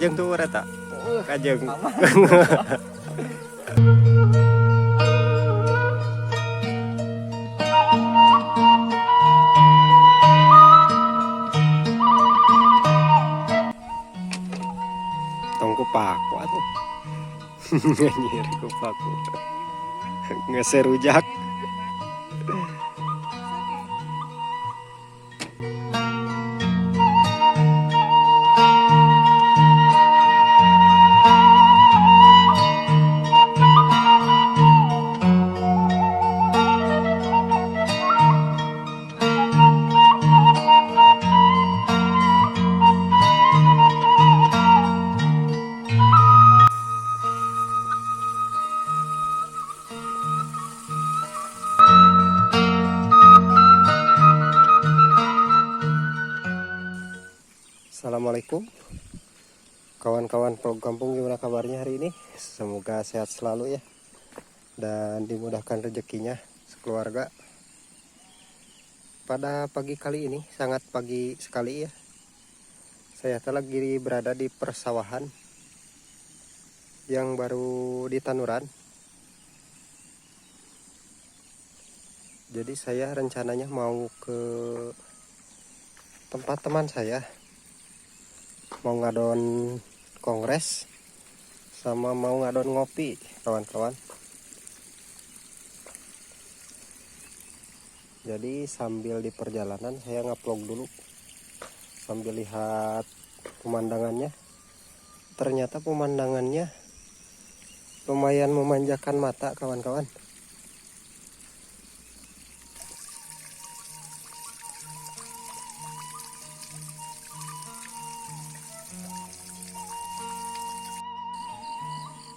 Kajeng tuh reta. Kajeng. Tongku paku atuh. Nyiri ku paku. Ngeserujak. Assalamualaikum kawan-kawan pro kampung, gimana kabarnya hari ini? Semoga sehat selalu ya, dan dimudahkan rezekinya sekeluarga. Pada pagi kali ini sangat pagi sekali ya, saya lagi berada di persawahan yang baru di Tanuran. Jadi saya rencananya mau ke tempat teman saya, mau ngadon kongres sama mau ngadon ngopi kawan-kawan. Jadi sambil di perjalanan saya ngevlog dulu sambil lihat pemandangannya. Ternyata pemandangannya lumayan memanjakan mata kawan-kawan.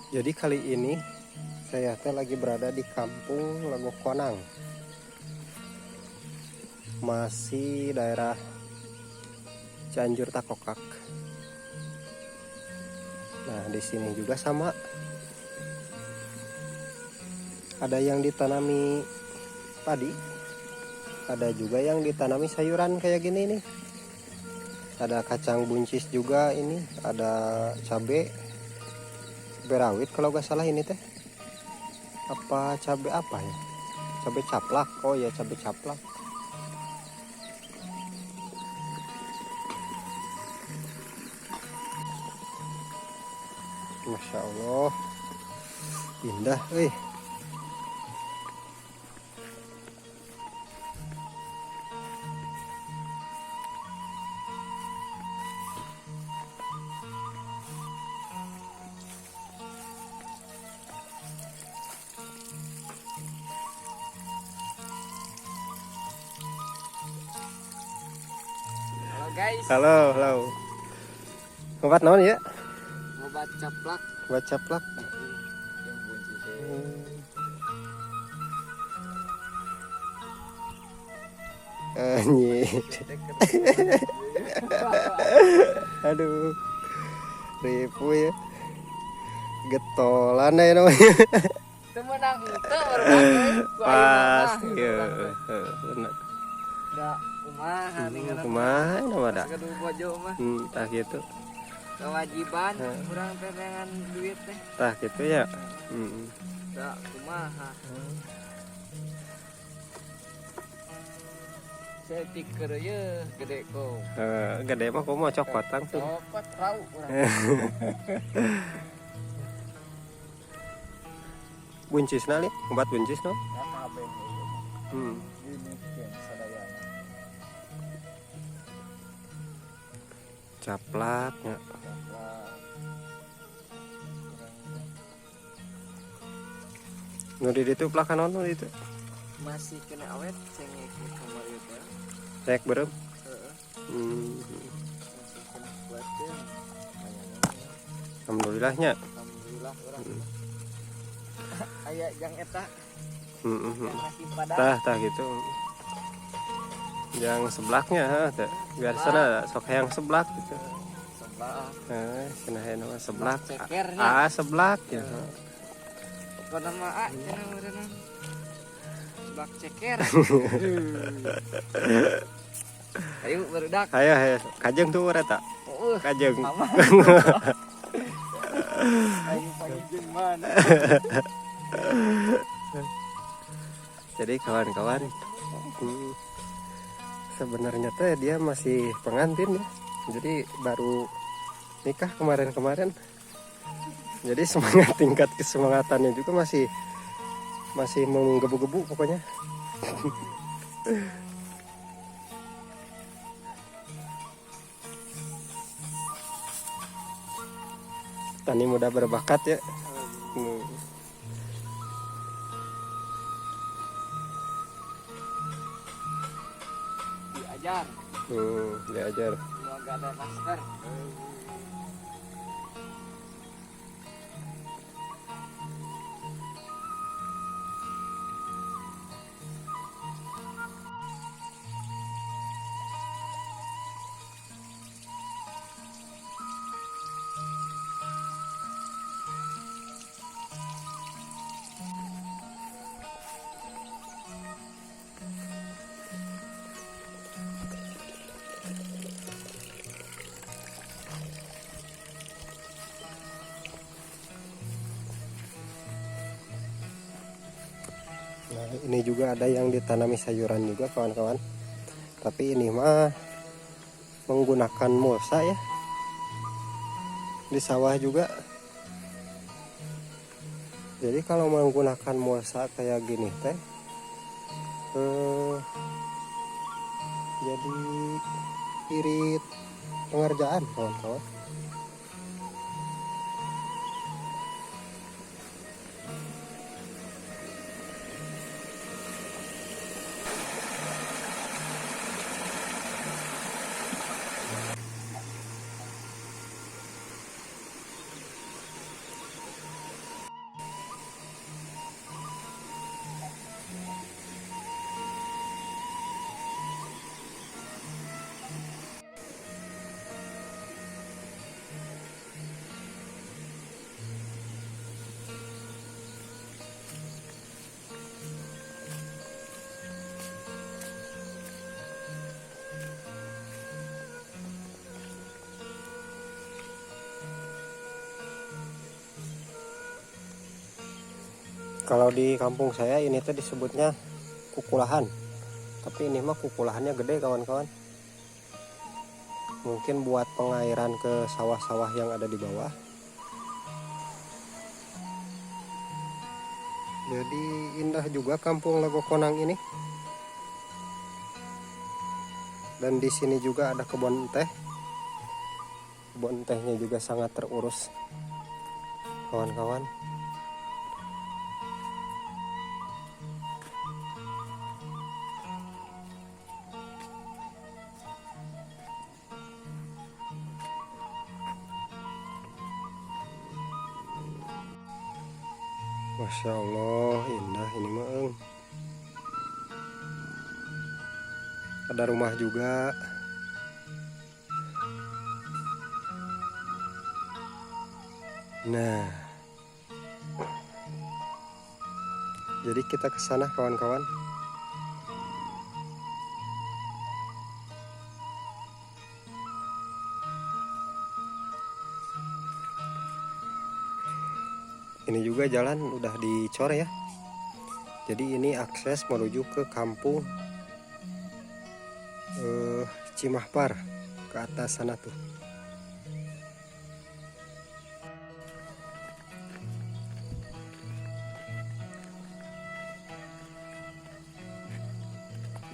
Jadi kali ini saya lagi berada di kampung Legokonang, masih daerah Cianjur Takokak. Nah di sini juga sama, ada yang ditanami padi, ada juga yang ditanami sayuran kayak gini nih. Ada kacang buncis juga ini, ada cabai rawit kalau gak salah ini teh. Apa cabai apa ya? Cabai caplak. Oh ya, cabai caplak. Masya Allah, indah euy. Guys, Halo, halo. Obat naon ya? obat caplak. Obat caplak. Anjir. Aduh. Ripu ya. Getolan ya namanya. Temenang itu baru Pasti ya. Benar. Udah kumaha ningan Kumaha nama da? Sekedu bojo mah. Tah gitu. Kewajiban urang teh dengan duit teh. Tah gitu ya. Da kumaha. Saya tikeur ye gede ko. Gede mah komo cokot langsung. Cokot rau urang. Buncisna lihat, obat buncis no? Kabeh ieu mah. Dimikeun sadayana. Caplaknya. Nu di ditu plakan naon nu di ditu? Masih kena awet cengek kamar ieu teh. Cek berem. Heeh. Masih kena kuatkeun. Alhamdulillahnya. Alhamdulillah urang. Aya jang eta. Nasi padang. Tah gitu. Yang seblaknya teh. Biar sana sok yang seblak gitu. Seblak. Cenah nama seblak. Cekernya. Seblak ya. Pokona mah cenah urang. Seblak ceker. Ayo barudak. Hayo kajeng tuh reta. Kajeng. aman. Ayo panjang mana? Jadi kawan-kawan, sebenarnya teh dia masih pengantin ya. Jadi baru nikah kemarin-kemarin. Jadi tingkat kesemangatannya juga masih menggebu-gebu pokoknya. Tani muda berbakat ya. Diajar. Diajar. Semoga ada masker. Nah, ini juga ada yang ditanami sayuran juga kawan-kawan. Tapi ini mah menggunakan mulsa ya. Di sawah juga. Jadi kalau menggunakan mulsa kayak gini teh jadi irit pengerjaan kawan-kawan. Kalau di kampung saya ini tuh disebutnya kukulahan. Tapi ini mah kukulahannya gede kawan-kawan. Mungkin buat pengairan ke sawah-sawah yang ada di bawah. Jadi indah juga kampung Lagokonang ini. Dan di sini juga ada kebun teh. Kebun tehnya juga sangat terurus kawan-kawan. Masya Allah, indah ini mah. Ada rumah juga. Nah, jadi kita ke sana kawan-kawan. Ini juga jalan udah dicor ya. Jadi ini akses menuju ke kampung Cimahpar, ke atas sana tuh.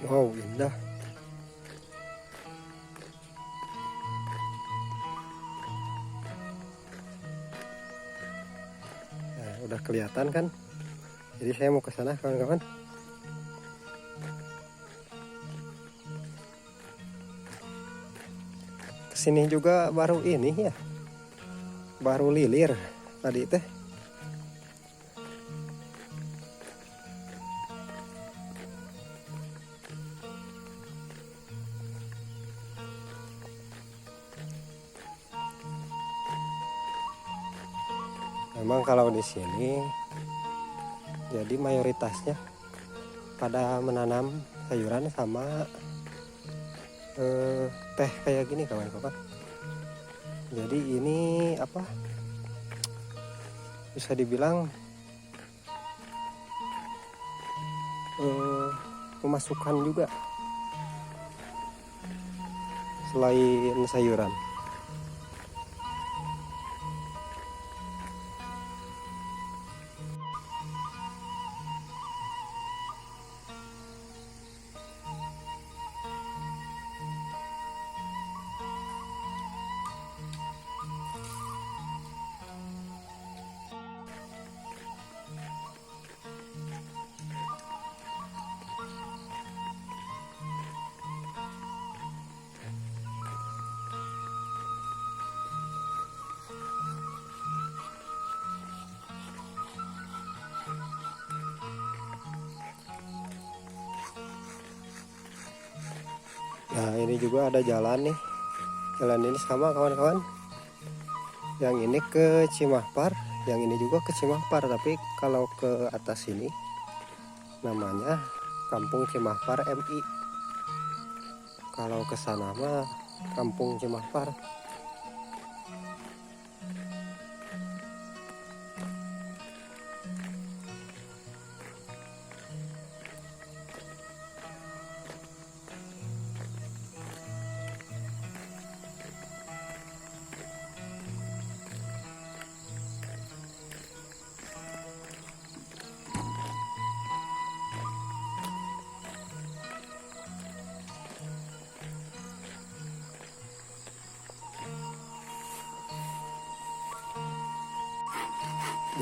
Wow, indah. Nah, udah kelihatan kan? Jadi saya mau ke sana kawan-kawan. Kesini juga baru ini ya. Baru lilir tadi teh. Memang kalau di sini jadi mayoritasnya pada menanam sayuran sama teh kayak gini kawan-kawan. Jadi ini apa, bisa dibilang pemasukan juga selain sayuran. Nah ini juga ada jalan nih. Jalan ini sama kawan-kawan. Yang ini ke Cimahpar, yang ini juga ke Cimahpar. Tapi kalau ke atas ini namanya Kampung Cimahpar MI. Kalau ke sana mah Kampung Cimahpar.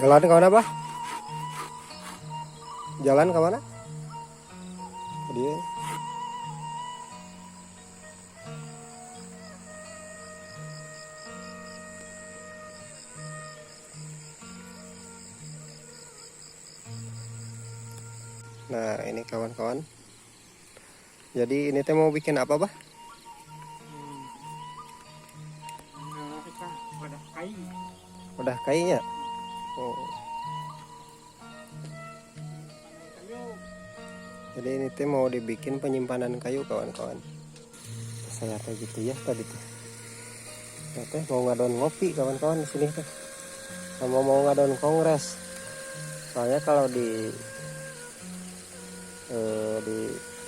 Jalan ke mana, Bah? Jalan ke mana? Ke dia. Nah, ini kawan-kawan. Jadi ini teh mau bikin apa, Bah? Wadah kayu. Udah kayaknya. Oh. Jadi ini teh mau dibikin penyimpanan kayu kawan-kawan. Saya teh gitu ya tadi tuh. Saya teh mau ngadon ngopi kawan-kawan di sini teh. Sama mau ngadon kongres. Soalnya kalau di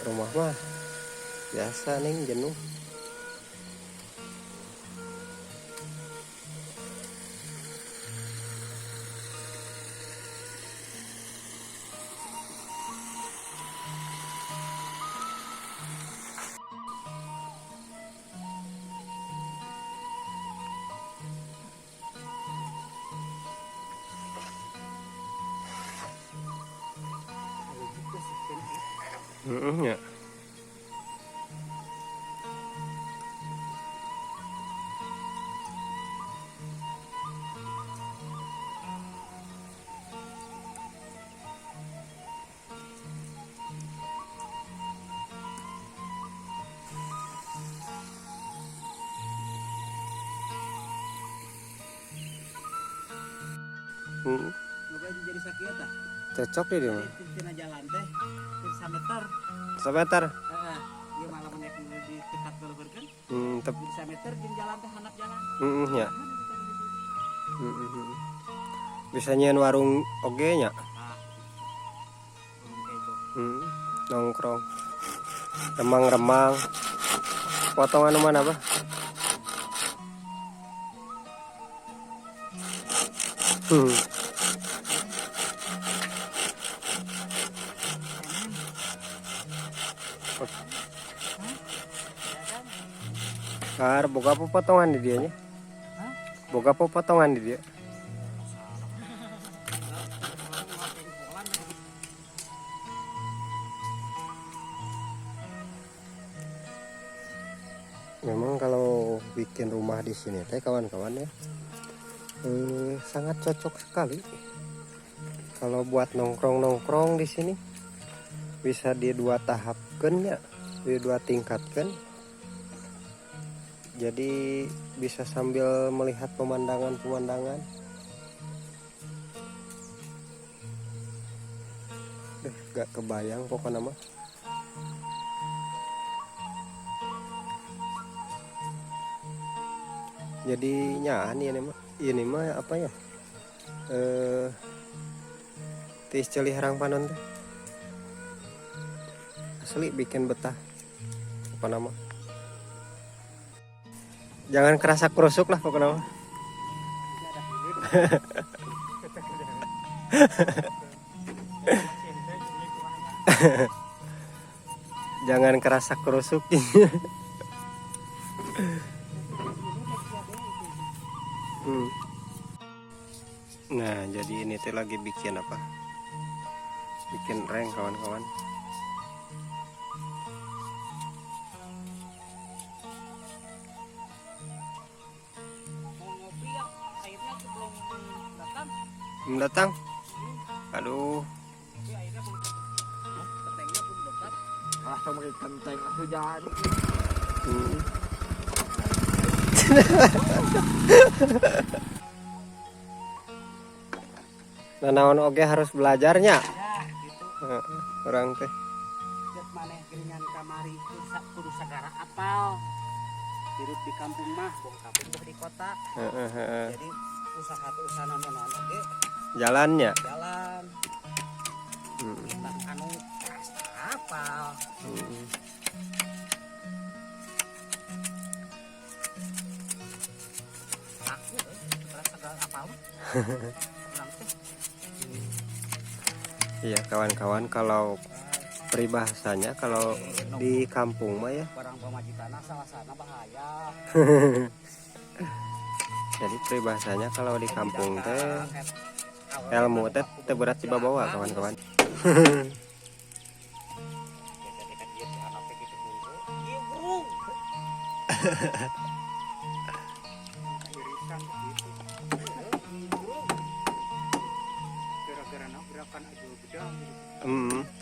rumah mah biasa nih jenuh. Ya. Moga jadi sakit ta. Cocok deh dia mah. Jadi tina jalan teh tir meter. Semeter. Heeh. Ieu malah menek di dekat leuweurkeun. Tep. Di 1 meter jeung jalan teh handap jalan. Ya. Bisa nyian warung oge nya. Nongkrong. Remang-remang. Potongan mana, Bah? Kar boga apa potongan di dia nya? Boga apa potongan di dia? Memang kalau bikin rumah di sini teh kawan-kawan ya, sangat cocok sekali. Kalau buat nongkrong-nongkrong di sini bisa di 2 tahapkan ya, di 2 tingkatkan. Jadi bisa sambil melihat pemandangan-pemandangan. Gak kebayang pokoknya mah. Jadi nyahan ini mah apa ya? Tis celi harang panon teh. Asli bikin betah. Apa nama? Jangan kerasa kerusuk lah pokoknya mah. Jangan kerasa kerusuk. Nah, jadi ini teh lagi bikin apa? Bikin reng kawan-kawan. Belum datang? Aduh. Ah, sama kenteng aku jadi. Nah, naon oge harus belajarnya. Ya, gitu. Orang teh. Jat maneh geringan kamari kudu sagara apal. Hirup di kampung mah, bong kampung teh di kota. Jadi usaha naon oge Jalannya. jalan. Kita anu apal. Aku sagara apal. Iya kawan-kawan, kalau peribahasanya kalau di kampung mah ya. Barang pamajikanna salasana bahaya. Jadi peribahasanya kalau di kampung teh ilmu teh berat dibawa kawan-kawan.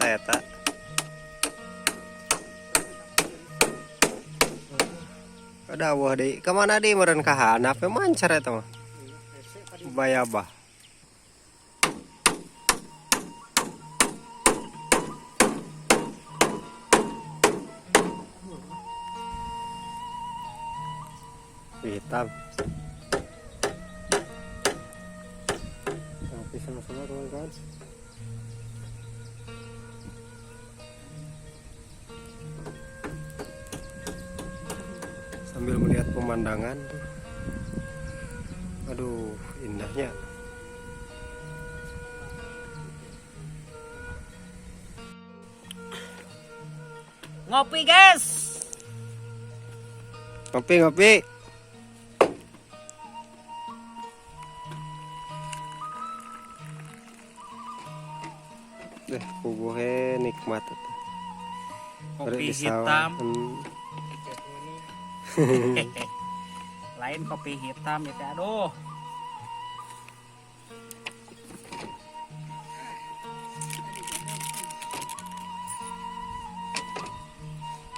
Eta. Ada wah deh. Kemana deh meren kahana? Apa mancar eta mah? Bayabah. Hitam. Tapi sama-sama kawan-kawan. Sambil melihat pemandangan tuh. Aduh, indahnya. Ngopi, guys. Ngopi. Deh, puguhe nikmat tuh. Kopi hitam. Lain kopi hitam itu, aduh.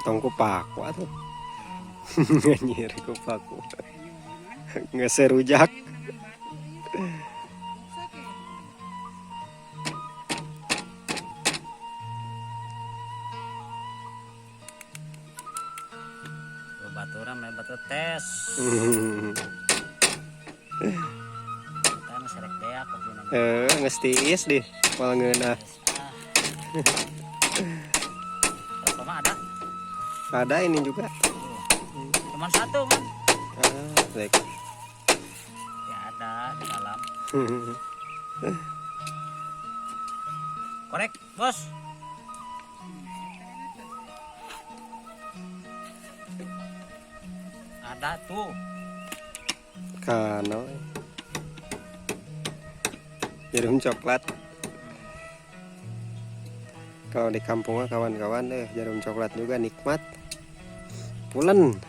Tongku paku atuh. Nyeri ku paku. Ngeserujak. Baturan main batu tes. Kita nu serek deak kopi Geus tiis deh, malah ngeunah. Sama ada. Ada ini juga. Cuman satu kan. Baik. Ya ada di dalam. Korek, bos. Ada tuh. Kano. Jarum coklat. Kalau di kampungnya kawan-kawan jarum coklat juga nikmat. Pulen.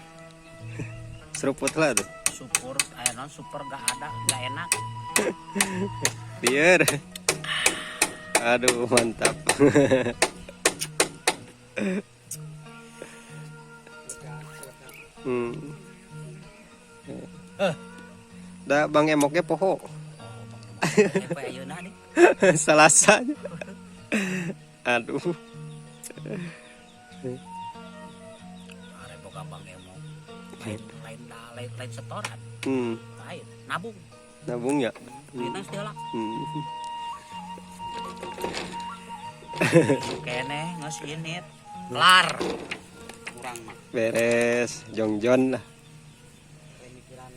Seruput lah tuh. Super, non super gak ada, gak enak. Biar. Aduh mantap. Da Bang Emoknya poho. Salasanya. Aduh. Are boga Bang Emok. Lain setoran. Lain, nabung. Nabung ya. Dina segala. Kene ngesinit. Kelar. Kurang mah. Beres, jongjon lah. Pemikiran.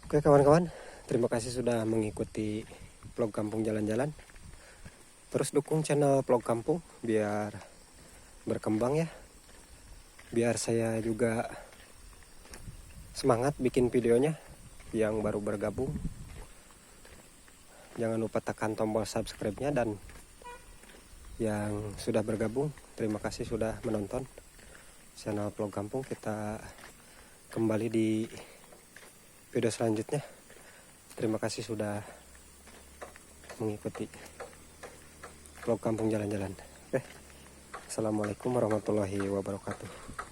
Oke kawan-kawan, terima kasih sudah mengikuti vlog kampung jalan-jalan. Terus dukung channel vlog kampung biar berkembang ya. Biar saya juga semangat bikin videonya. Yang baru bergabung, jangan lupa tekan tombol subscribe-nya, dan yang sudah bergabung, terima kasih sudah menonton channel vlog kampung. Kita kembali di video selanjutnya. Terima kasih sudah mengikuti vlog kampung jalan-jalan. Oke. Assalamualaikum warahmatullahi wabarakatuh.